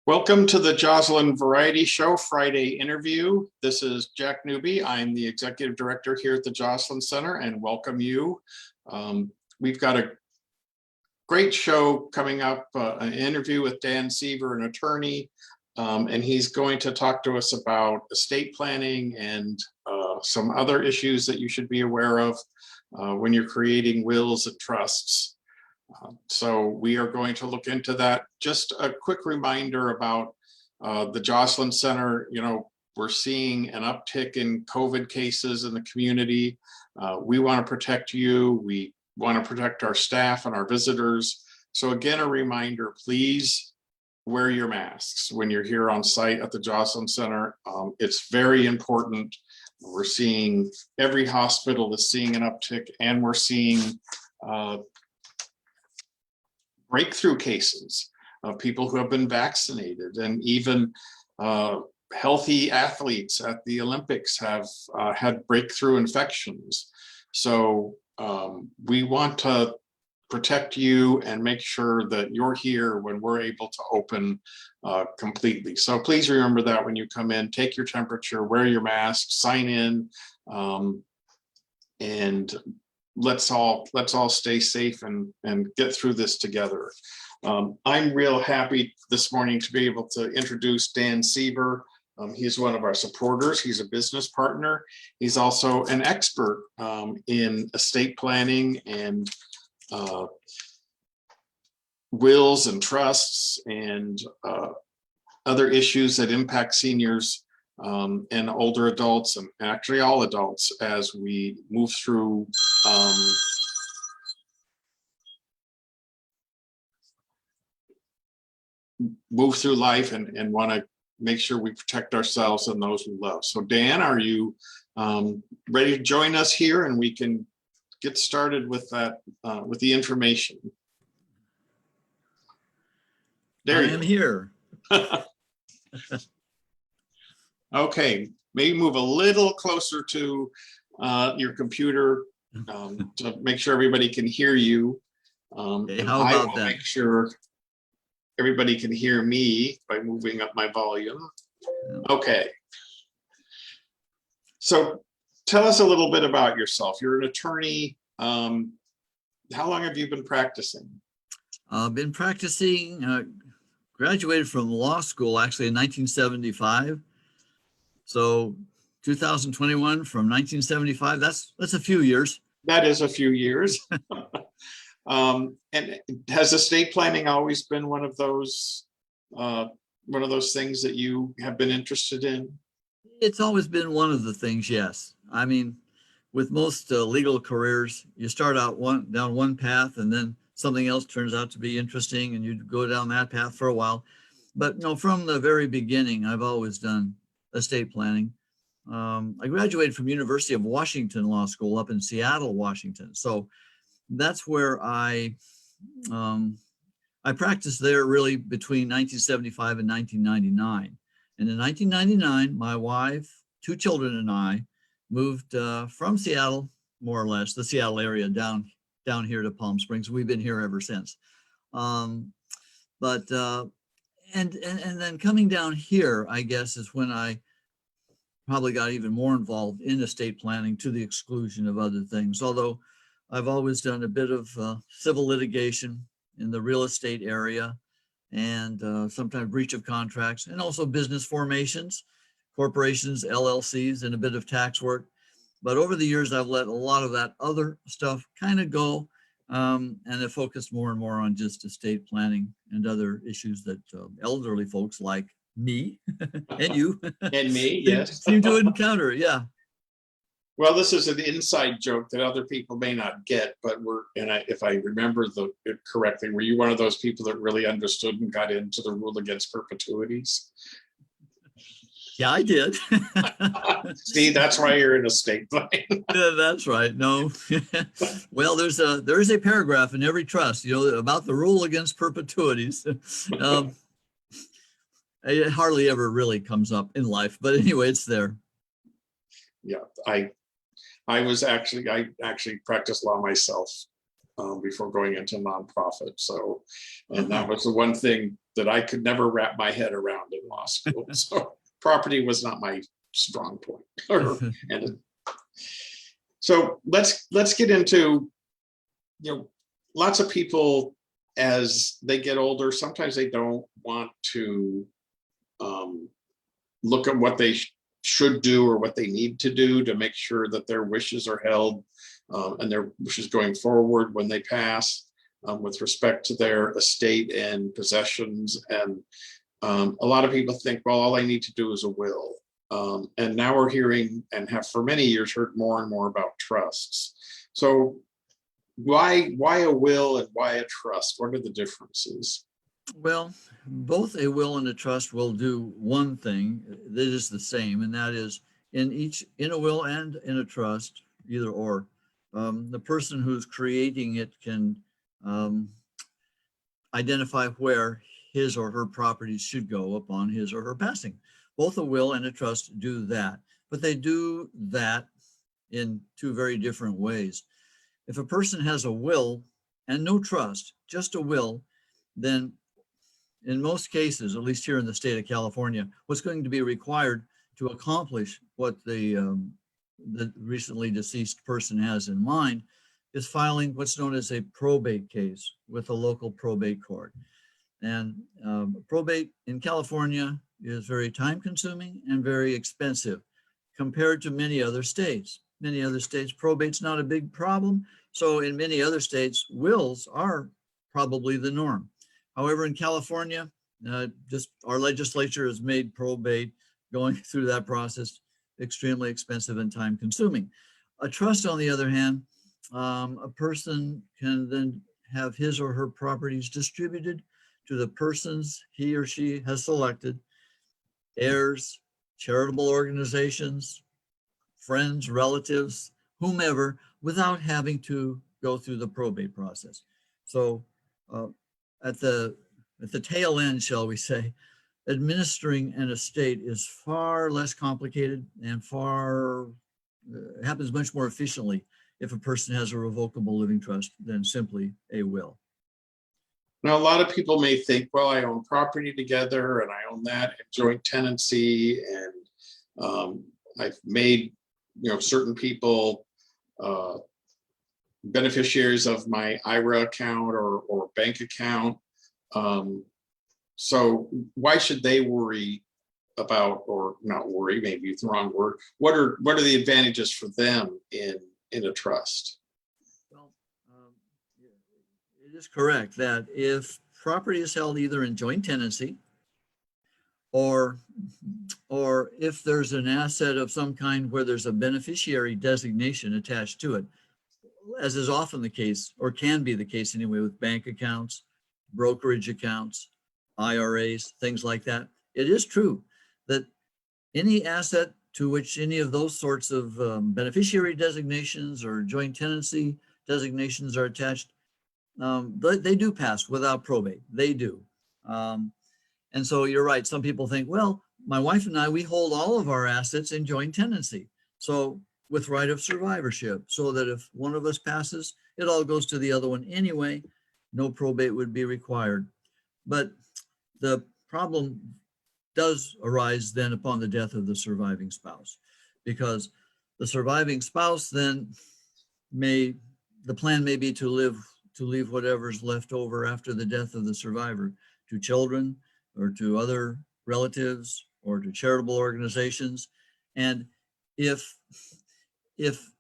Welcome to the Jocelyn Variety Show Friday interview. This is Jack Newby. I'm the Executive Director here at the Jocelyn Center and welcome you. We've got a great show coming up, an interview with Dan Sever, an attorney, and he's going to talk to us about estate planning and some other issues that you should be aware of when you're creating wills and trusts. So we are going to look into that. Just a quick reminder about the Jocelyn Center. You know, we're seeing an uptick in COVID cases in the community. We want to protect you. We want to protect our staff and our visitors. So again, a reminder, please wear your masks when you're here on site at the Jocelyn Center. It's very important. We're seeing every hospital is seeing an uptick, and we're seeing breakthrough cases of people who have been vaccinated, and even healthy athletes at the Olympics have had breakthrough infections. So we want to protect you and make sure that you're here when we're able to open completely. So please remember that when you come in, take your temperature, wear your mask, sign in, and let's all stay safe and get through this together. I'm real happy this morning to be able to introduce Dan Sever. He's one of our supporters. He's a business partner. He's also an expert in estate planning and wills and trusts and other issues that impact seniors and older adults, and actually all adults, as we move through life and want to make sure we protect ourselves and those we love. So Dan, are you ready to join us here, and we can get started with that, with the information? There I am here. Okay, maybe move a little closer to your computer to make sure everybody can hear you. Okay, how about that? Make sure everybody can hear me by moving up my volume. Okay. So tell us a little bit about yourself. You're an attorney. How long have you been practicing? I've been practicing, graduated from law school actually in 1975. So 2021 from 1975, that's a few years. That is a few years. And has estate planning always been one of those things that you have been interested in? It's always been one of the things, yes. I mean, with most legal careers, you start out down one path, and then something else turns out to be interesting, and you go down that path for a while. But no, from the very beginning, I've always done estate planning. I graduated from University of Washington Law School up in Seattle, Washington. So that's where I practiced there really between 1975 and 1999. And in 1999, my wife, 2 children, and I moved from Seattle, more or less, the Seattle area, down here to Palm Springs. We've been here ever since. And then coming down here, I guess, is when I probably got even more involved in estate planning to the exclusion of other things. Although I've always done a bit of civil litigation in the real estate area, and sometimes breach of contracts, and also business formations, corporations, LLCs, and a bit of tax work. But over the years, I've let a lot of that other stuff kind of go, and have focused more and more on just estate planning and other issues that elderly folks like me and you and me, yes, seem to encounter. Yeah. Well, this is an inside joke that other people may not get, but if I remember it correctly, were you one of those people that really understood and got into the rule against perpetuities? Yeah, I did. See, that's why you're in estate planning. Yeah, that's right. No. Well, there is a paragraph in every trust, about the rule against perpetuities. It hardly ever really comes up in life, but anyway, it's there. Yeah, I actually practiced law myself before going into nonprofit. So, and that was the one thing that I could never wrap my head around in law school. So property was not my strong point. And so let's get into, lots of people as they get older, sometimes they don't want to look at what they should do or what they need to do to make sure that their wishes are held and their wishes going forward when they pass with respect to their estate and possessions. And a lot of people think, well, all I need to do is a will. And now we're hearing and have for many years heard more and more about trusts. So why a will and why a trust? What are the differences? Well, both a will and a trust will do one thing that is the same, and that is in a will and in a trust, either or, the person who's creating it can identify where his or her properties should go upon his or her passing. Both a will and a trust do that, but they do that in two very different ways. If a person has a will and no trust, just a will, then in most cases, at least here in the state of California, what's going to be required to accomplish what the recently deceased person has in mind is filing what's known as a probate case with a local probate court. And probate in California is very time consuming and very expensive compared to many other states. Many other states, probate's not a big problem. So in many other states, wills are probably the norm. However, in California, just our legislature has made probate, going through that process, extremely expensive and time consuming. A trust, on the other hand, a person can then have his or her properties distributed to the persons he or she has selected, heirs, charitable organizations, friends, relatives, whomever, without having to go through the probate process. So at the tail end, shall we say, administering an estate is far less complicated and happens much more efficiently if a person has a revocable living trust than simply a will. Now, a lot of people may think, well, I own property together and I own that in joint tenancy, and I've made certain people beneficiaries of my IRA account or bank account. So why should they worry about, or not worry, maybe it's the wrong word. What are the advantages for them in a trust? Well, it is correct that if property is held either in joint tenancy or if there's an asset of some kind where there's a beneficiary designation attached to it, as is often the case, or can be the case anyway, with bank accounts, brokerage accounts, IRAs, things like that. It is true that any asset to which any of those sorts of beneficiary designations or joint tenancy designations are attached, they do pass without probate. They do. And so you're right. Some people think, well, my wife and I, we hold all of our assets in joint tenancy. So with right of survivorship, so that if one of us passes, it all goes to the other one anyway. No probate would be required. But the problem does arise then upon the death of the surviving spouse, because the surviving spouse then the plan may be to leave whatever's left over after the death of the survivor to children or to other relatives or to charitable organizations. And if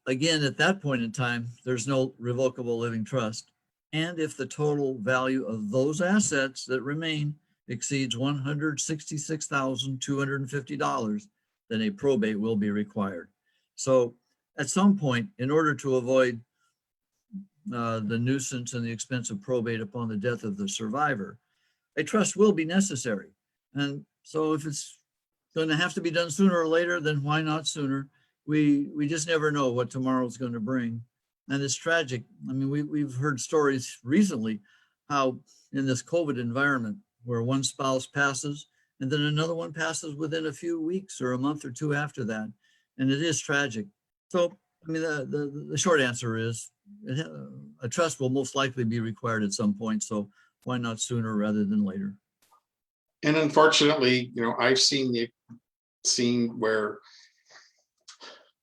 again, at that point in time, there's no revocable living trust, and if the total value of those assets that remain exceeds $166,250, then a probate will be required. So at some point, in order to avoid the nuisance and the expense of probate upon the death of the survivor, a trust will be necessary. And so if it's going to have to be done sooner or later, then why not sooner? We just never know what tomorrow's going to bring. And it's tragic. I mean, we've heard stories recently how in this COVID environment where one spouse passes and then another one passes within a few weeks or a month or two after that. And it is tragic. So I mean, the short answer is a trust will most likely be required at some point. So why not sooner rather than later? And unfortunately, I've seen where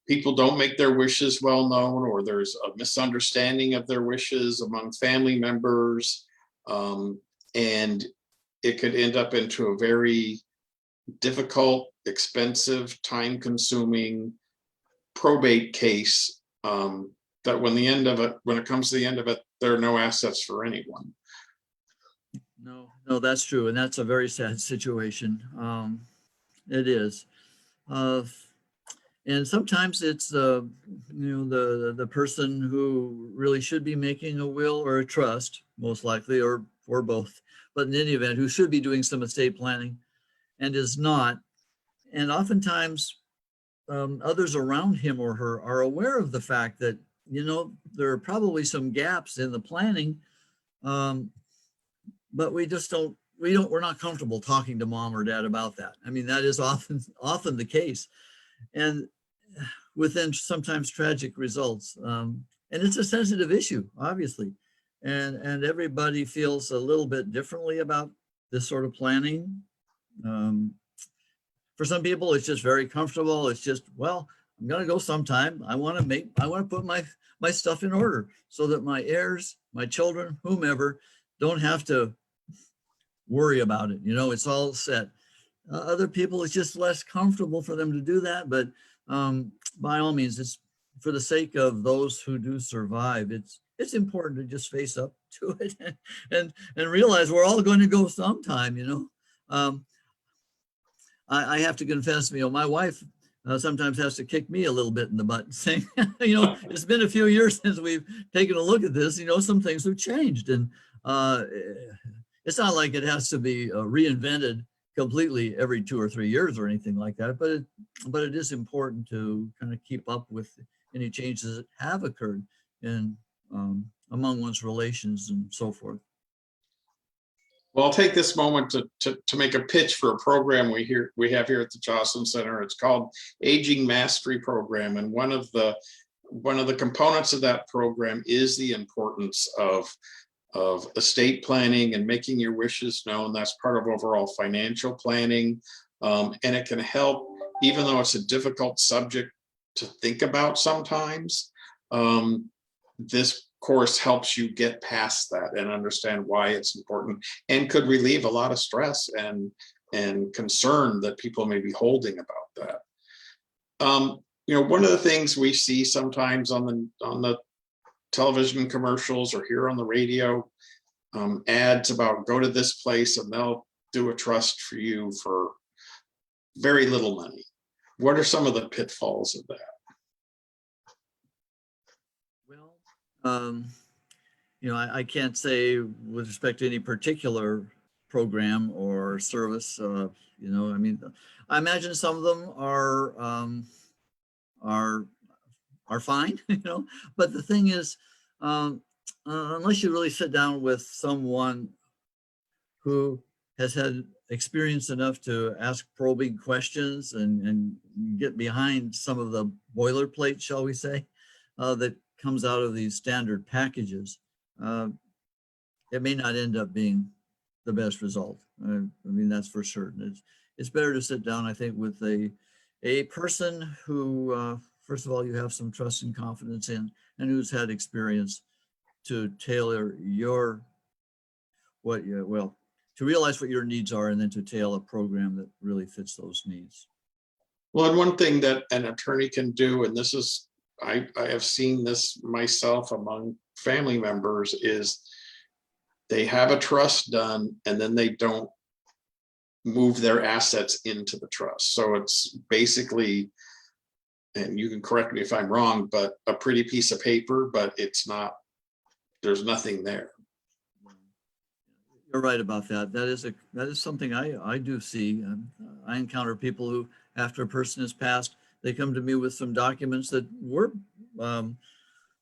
people don't make their wishes well known, or there's a misunderstanding of their wishes among family members. And it could end up into a very difficult, expensive, time consuming probate case, that when it comes to the end of it, there are no assets for anyone. No, that's true. And that's a very sad situation. It is. Uh, and sometimes it's, the person who really should be making a will or a trust, most likely, or both, but in any event, who should be doing some estate planning and is not. And oftentimes others around him or her are aware of the fact that, there are probably some gaps in the planning, but we're not comfortable talking to mom or dad about that. I mean, that is often the case, and within sometimes tragic results. And it's a sensitive issue, obviously, and everybody feels a little bit differently about this sort of planning. For some people, it's just very comfortable. It's just, well, I'm going to go sometime. I want to put my stuff in order so that my heirs, my children, whomever, don't have to worry about it. It's all set. Other people, it's just less comfortable for them to do that. But by all means, it's for the sake of those who do survive. It's important to just face up to it and realize we're all going to go sometime. I have to confess, my wife sometimes has to kick me a little bit in the butt, saying, it's been a few years since we've taken a look at this. Some things have changed, and it's not like it has to be reinvented completely every 2 or 3 years or anything like that. But it is important to kind of keep up with any changes that have occurred in among one's relations and so forth. Well, I'll take this moment to make a pitch for a program we have here at the Joslin Center. It's called Aging Mastery Program, and one of the components of that program is the importance of estate planning and making your wishes known. That's part of overall financial planning, and it can help, even though it's a difficult subject to think about sometimes. This course helps you get past that and understand why it's important, and could relieve a lot of stress and concern that people may be holding about that. One of the things we see sometimes on the television commercials or hear on the radio, ads about go to this place and they'll do a trust for you for very little money. What are some of the pitfalls of that? Well, I can't say with respect to any particular program or service. I mean, I imagine some of them are fine, But the thing is, unless you really sit down with someone who has had experience enough to ask probing questions and get behind some of the boilerplate, shall we say, that comes out of these standard packages, it may not end up being the best result. I mean, that's for certain. It's better to sit down, I think, with a person who, first of all, you have some trust and confidence in, and who's had experience to tailor to realize what your needs are, and then to tailor a program that really fits those needs. Well, and one thing that an attorney can do, and this is, I have seen this myself among family members, is they have a trust done and then they don't move their assets into the trust. So it's basically, and you can correct me if I'm wrong, but a pretty piece of paper, but there's nothing there. You're right about that. That is something I do see. I encounter people who, after a person has passed, they come to me with some documents that were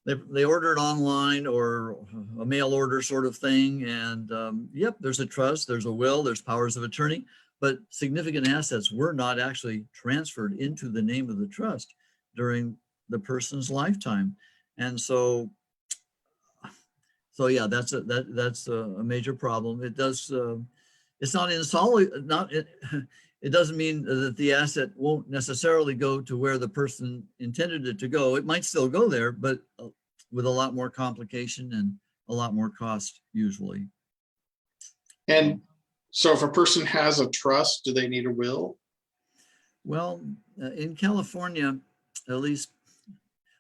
they ordered online or a mail order sort of thing. And yep, there's a trust, there's a will, there's powers of attorney, but significant assets were not actually transferred into the name of the trust during the person's lifetime. And so yeah, that's a major problem. It does, it's not insoluble, it doesn't mean that the asset won't necessarily go to where the person intended it to go. It might still go there, but with a lot more complication and a lot more cost usually. And so if a person has a trust, do they need a will? Well, in California, at least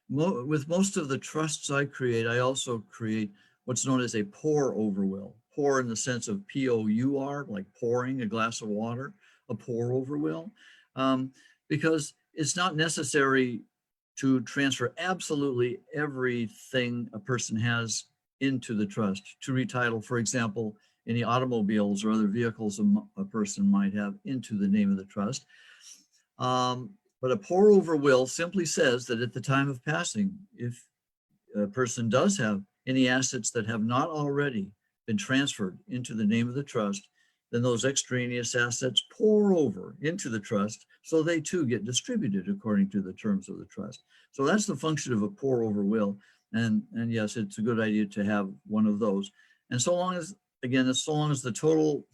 with most of the trusts I create, I also create what's known as a pour over will. Pour in the sense of pour, like pouring a glass of water, a pour over will, because it's not necessary to transfer absolutely everything a person has into the trust to retitle, for example, any automobiles or other vehicles a person might have into the name of the trust. But a pour over will simply says that at the time of passing, if a person does have any assets that have not already been transferred into the name of the trust, then those extraneous assets pour over into the trust so they too get distributed according to the terms of the trust. So that's the function of a pour over will. And yes, it's a good idea to have one of those. And so long as, again, so long as the total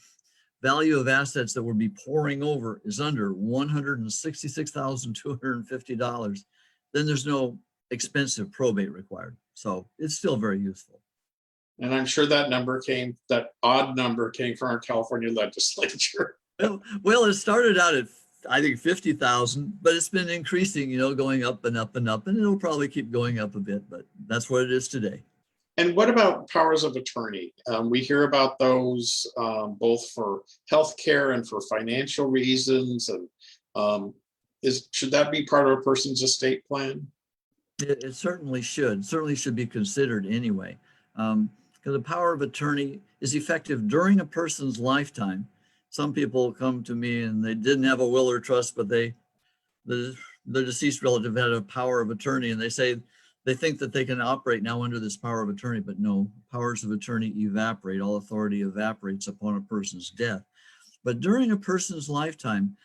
value of assets that would be pouring over is under $166,250, then there's no expensive probate required. So it's still very useful. And I'm sure that odd number came from our California legislature. Well, it started out at, I think, 50,000, but it's been increasing, going up and up and up, and it'll probably keep going up a bit, but that's what it is today. And what about powers of attorney? We hear about those both for healthcare and for financial reasons. And should that be part of a person's estate plan? It certainly should be considered anyway. Because the power of attorney is effective during a person's lifetime. Some people come to me and they didn't have a will or trust, but the deceased relative had a power of attorney, and they say they think that they can operate now under this power of attorney, but no, powers of attorney evaporate. All authority evaporates upon a person's death. But during a person's lifetime,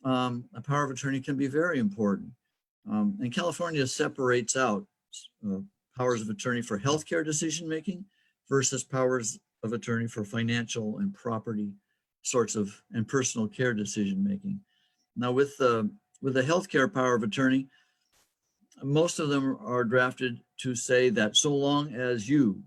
a power of attorney can be very important. And California separates out powers of attorney for healthcare decision-making versus powers of attorney for financial and property sorts of and personal care decision-making. Now with the healthcare power of attorney, most of them are drafted to say that so long as you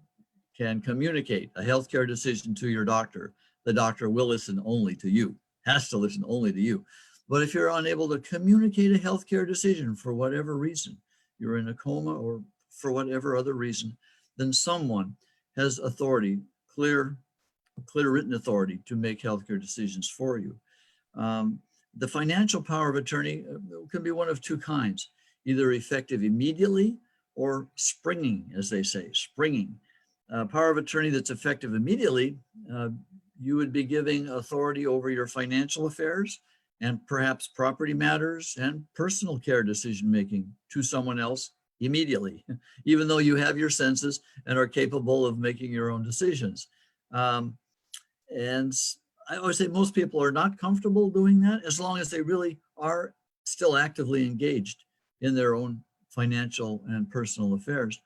can communicate a healthcare decision to your doctor, the doctor will listen only to you, has to listen only to you. But if you're unable to communicate a healthcare decision for whatever reason, you're in a coma or for whatever other reason, then someone has authority, clear written authority to make healthcare decisions for you. The financial power of attorney can be one of two kinds, either effective immediately or springing, as they say, springing. Power of attorney that's effective immediately, you would be giving authority over your financial affairs and perhaps property matters and personal care decision-making to someone else immediately, even though you have your senses and are capable of making your own decisions. And I always say most people are not comfortable doing that as long as they really are still actively engaged in their own financial and personal affairs.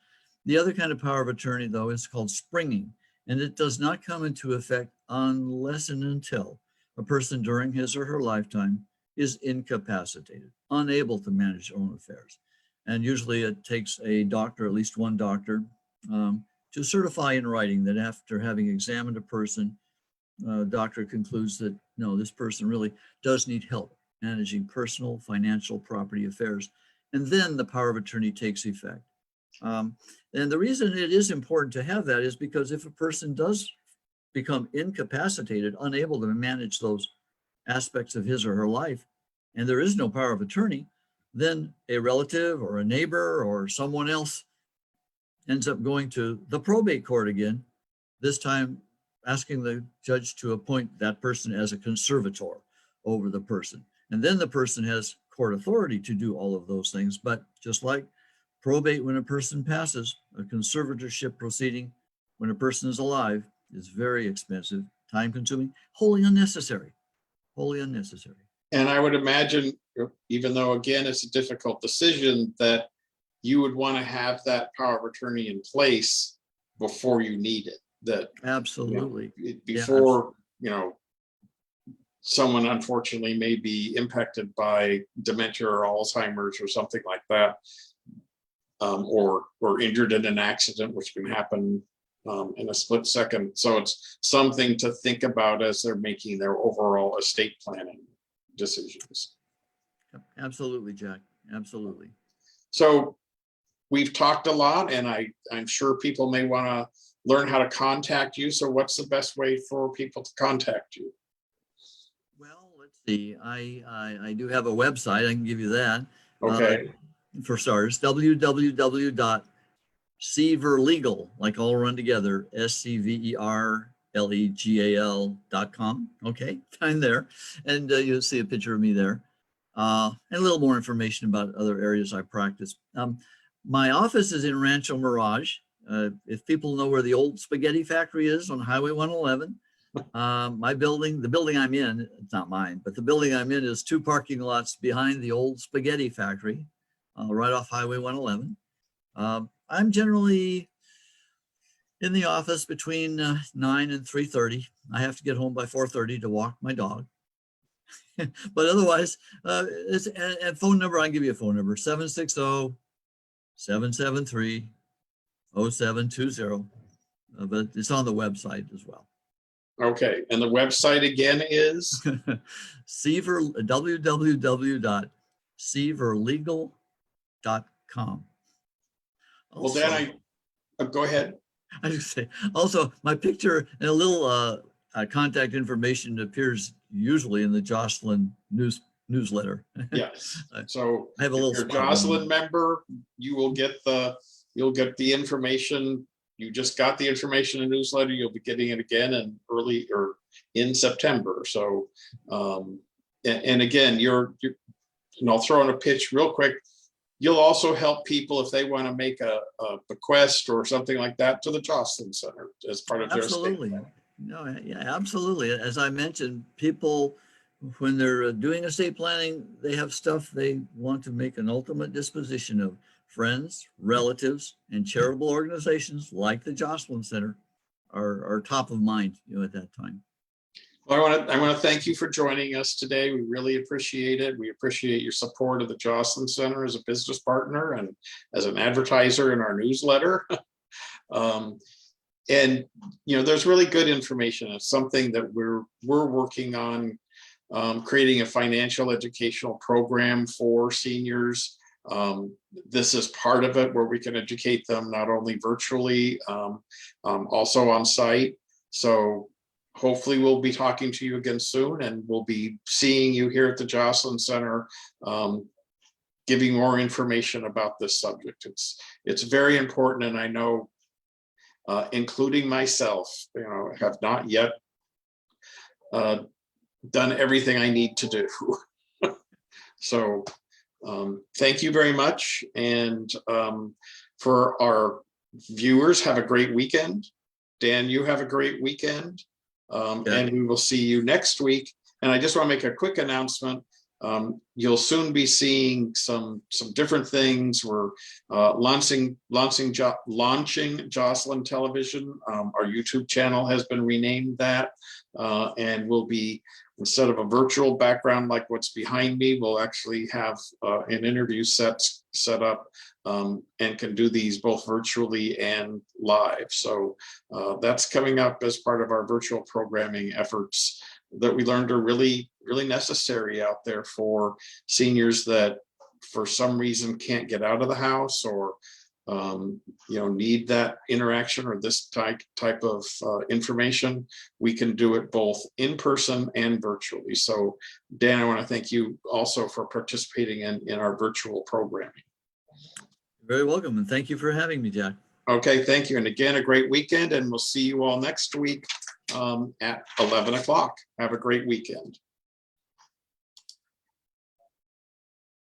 The other kind of power of attorney, though, is called springing, and it does not come into effect unless and until a person during his or her lifetime is incapacitated, unable to manage their own affairs. And usually it takes a doctor, at least one doctor, to certify in writing that after having examined a person, doctor concludes that, no, this person really does need help managing personal, financial, property affairs. And then the power of attorney takes effect. And the reason it is important to have that is because if a person does become incapacitated, unable to manage those aspects of his or her life, and there is no power of attorney, then a relative or a neighbor or someone else ends up going to the probate court again, this time asking the judge to appoint that person as a conservator over the person. And then the person has court authority to do all of those things. But just like probate when a person passes, a conservatorship proceeding when a person is alive is very expensive, time-consuming, wholly unnecessary. And I would imagine, even though, again, it's a difficult decision, that you would want to have that power of attorney in place before you need it. That, Absolutely. before, someone unfortunately may be impacted by dementia or Alzheimer's or something like that, or injured in an accident, which can happen in a split second. So it's something to think about as they're making their overall estate planning decisions. Absolutely, Jack. Absolutely. So we've talked a lot, and I'm sure people may want to learn how to contact you. So what's the best way for people to contact you? Well, let's see. I do have a website. I can give you that. Okay. For starters, www.severlegal, like all run together, SCVERLEGAL.com. Okay, I'm there. And you'll see a picture of me there. And a little more information about other areas I practice. My office is in Rancho Mirage. If people know where the old spaghetti factory is on Highway 111, my building, the building I'm in, it's not mine, but the building I'm in is 2 parking lots behind the old spaghetti factory, right off Highway 111. I'm generally in the office between 9 and 3:30. I have to get home by 4:30 to walk my dog. But otherwise, it's a phone number. I can give you a phone number, 760-773-0720. But it's on the website as well. Okay. And the website again is? Sever, www.severlegal.com. Well, then go ahead. I just say, also, my picture and a little contact information appears usually in the Jocelyn newsletter. Yes. So I have a if little you're a spot Jocelyn member, you will get the information. You just got the information in the newsletter. You'll be getting it again in early or in September. So, and again, and I'll throw in a pitch real quick. You'll also help people if they want to make a bequest or something like that to the Jocelyn Center as part of their estate plan. No, yeah, absolutely. As I mentioned, people, when they're doing estate planning, they have stuff they want to make an ultimate disposition of. Friends, relatives, and charitable organizations like the Jocelyn Center are top of mind, at that time. Well, I want to thank you for joining us today. We really appreciate it. We appreciate your support of the Jocelyn Center as a business partner and as an advertiser in our newsletter. And there's really good information. It's something that we're working on, creating a financial educational program for seniors. This is part of it, where we can educate them not only virtually, also on site. So hopefully we'll be talking to you again soon, and we'll be seeing you here at the Jocelyn Center, giving more information about this subject. It's very important, and I know, including myself, have not yet done everything I need to do. So thank you very much. And for our viewers, have a great weekend. Dan, you have a great weekend. And we will see you next week. And I just want to make a quick announcement. You'll soon be seeing some different things. We're launching Jocelyn Television. Our YouTube channel has been renamed that, and we'll be, instead of a virtual background like what's behind me, we'll actually have an interview set up, and can do these both virtually and live. So that's coming up as part of our virtual programming efforts that we learned are really, really necessary out there for seniors that for some reason can't get out of the house, or need that interaction or this type of information. We can do it both in person and virtually. So Dan, I want to thank you also for participating in our virtual programming. You're very welcome, and thank you for having me, Jack. Okay, thank you. And again, a great weekend, and we'll see you all next week at 11 o'clock. Have a great weekend.